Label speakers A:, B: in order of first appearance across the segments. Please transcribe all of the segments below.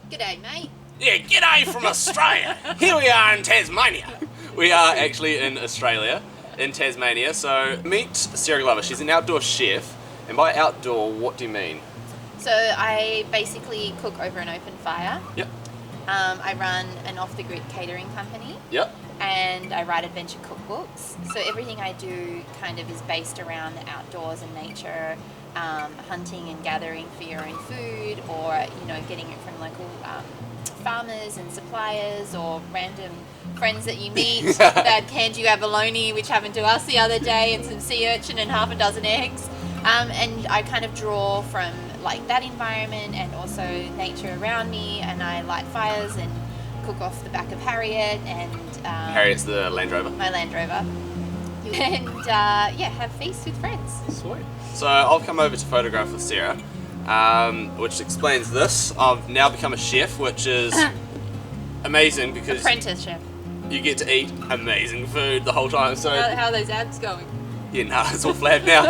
A: G'day, mate.
B: Yeah, g'day from Australia. Here we are in Tasmania. We are actually in Australia, in Tasmania. So meet Sarah Glover. She's an outdoor chef. And by outdoor, what do you mean?
A: So I basically cook over an open fire.
B: Yep.
A: I run an off-the-grid catering company.
B: Yep.
A: And I write adventure cookbooks. So everything I do kind of is based around the outdoors and nature, hunting and gathering for your own food, or getting it from local farmers and suppliers, or random friends that you meet that canned you abalone, which happened to us the other day, and some sea urchin and half a dozen eggs. And I kind of draw from like that environment and also nature around me, and I light fires and cook off the back of Harriet and
B: Harriet's the Land Rover.
A: My Land Rover. And have feasts with friends.
B: Sweet. So I'll come over to photograph with Sarah, which explains this. I've now become a chef, which is amazing because
A: Apprentice chef.
B: you get to eat amazing food the whole time. So
A: How are those abs going?
B: yeah, no, it's all flat now.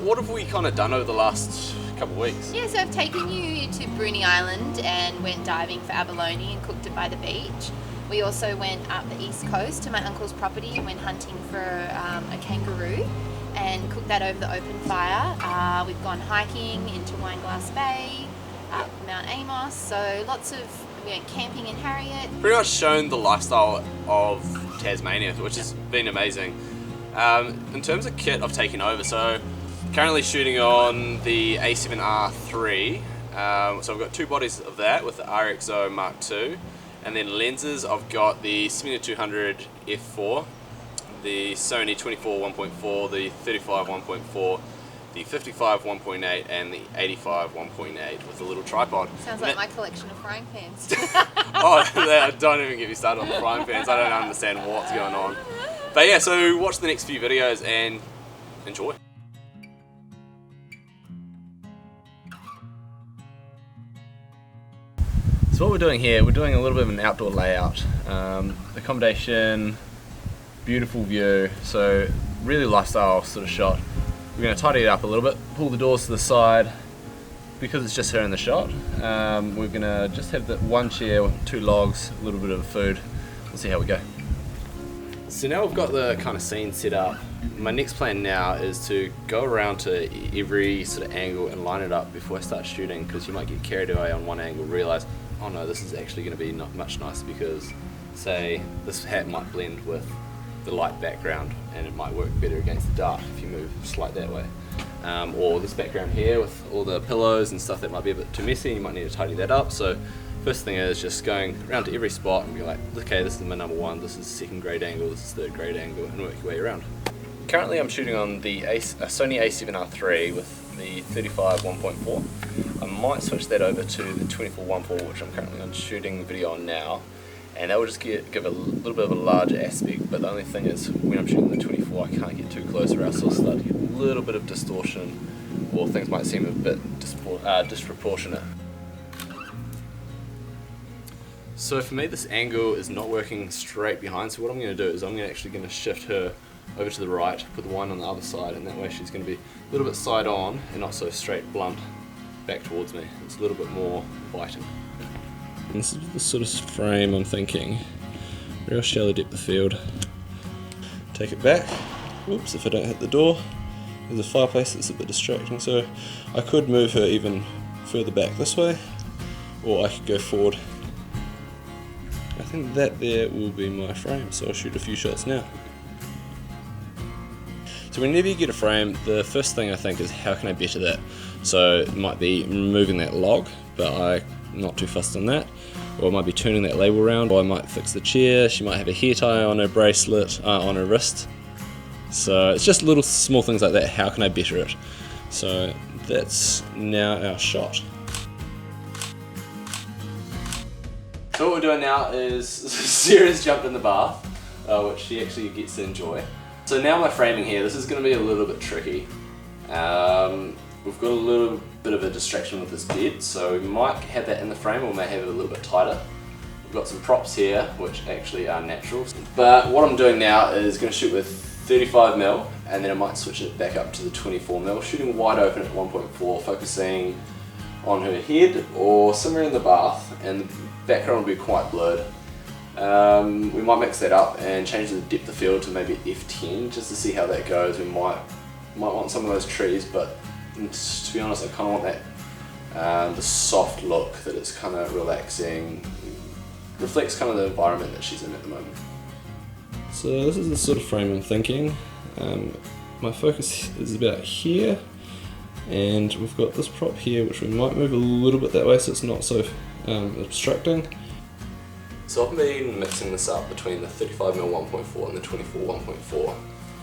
B: What have we kind of done over the last couple of weeks?
A: Yeah, so I've taken you to Bruny Island and went diving for abalone and cooked it by the beach. We also went up the east coast to my uncle's property and went hunting for a kangaroo and cooked that over the open fire. We've gone hiking into Wineglass Bay, up Mount Amos, so we went camping in Harriet.
B: Pretty much shown the lifestyle of Tasmania, which has been amazing. In terms of kit I've taken over, so currently shooting on the ILCE-7RM3, so I've got two bodies of that with the RXO Mark II, and then lenses I've got the 70-200 f4, the Sony 24 1.4, the 35 1.4, the 55 1.8 and the 85 1.8 with a little tripod.
A: Sounds like my collection of frying pans.
B: Don't even get me started on the frying pans. I don't understand what's going on. But yeah, so watch the next few videos and enjoy. So what we're doing here, we're doing a little bit of an outdoor layout. Accommodation, beautiful view, so really lifestyle sort of shot. We're going to tidy it up a little bit, pull the doors to the side, because it's just her in the shot. We're going to just have that one chair, two logs, a little bit of food. We'll see how we go. So now we've got the kind of scene set up. My next plan now is to go around to every sort of angle and line it up before I start shooting, because you might get carried away on one angle, realise, oh no, this is actually going to be not much nicer because, say, this hat might blend with the light background and it might work better against the dark if you move slight that way. Or this background here with all the pillows and stuff that might be a bit too messy, you might need to tidy that up. So first thing is just going around to every spot and be like, okay, this is my number one, this is second grade angle, this is third grade angle, and work your way around. Currently I'm shooting on the Sony ILCE-7RM3 with the 35 1.4. I might switch that over to the 24 1.4, which I'm currently on shooting the video on now, and that will just give a little bit of a larger aspect. But the only thing is, when I'm shooting the 24, I can't get too close or else I'll start to get a little bit of distortion, or things might seem a bit disproportionate. So for me, this angle is not working straight behind, so what I'm going to do is I'm actually going to shift her over to the right, put the one on the other side, and that way she's going to be a little bit side on and not so straight blunt back towards me. It's a little bit more biting. And this is the sort of frame I'm thinking. Real shallow depth of field. Take it back. Whoops, if I don't hit the door. There's a fireplace that's a bit distracting, so I could move her even further back this way, or I could go forward. I think that there will be my frame, so I'll shoot a few shots now. So whenever you get a frame, the first thing I think is how can I better that? So it might be removing that log, but I'm not too fussed on that. Or it might be turning that label around, or I might fix the chair. She might have a hair tie on her bracelet, on her wrist. So it's just little small things like that. How can I better it? So that's now our shot. So what we're doing now is Sarah's jumped in the bath, which she actually gets to enjoy. So now my framing here, this is going to be a little bit tricky. We've got a little bit of a distraction with this bed, so we might have that in the frame, or we may have it a little bit tighter. We've got some props here, which actually are natural. But what I'm doing now is going to shoot with 35mm and then I might switch it back up to the 24mm, shooting wide open at 1.4, focusing on her head or somewhere in the bath, and the background will be quite blurred. We might mix that up and change the depth of field to maybe f10 just to see how that goes. We might want some of those trees, but to be honest, I kind of want that the soft look, that it's kind of relaxing, reflects kind of the environment that she's in at the moment. So this is the sort of frame I'm thinking. My focus is about here, and we've got this prop here which we might move a little bit that way so it's not so obstructing. So I've been mixing this up between the 35mm 1.4 and the 24 1.4,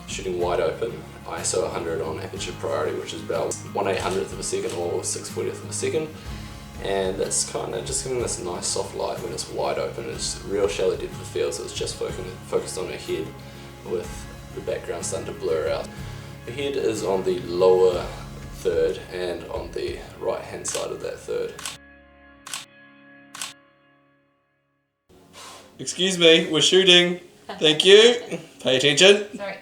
B: shooting wide open, ISO 100 on aperture priority, which is about 1/800th of a second or 6/40th of a second, and that's kind of just giving this nice soft light when it's wide open. It's real shallow depth of field, so it's just focused on her head with the background starting to blur out. Her head is on the lower third and on the right hand side of that third. Excuse me, we're shooting. Thank you. Pay attention.
A: Sorry.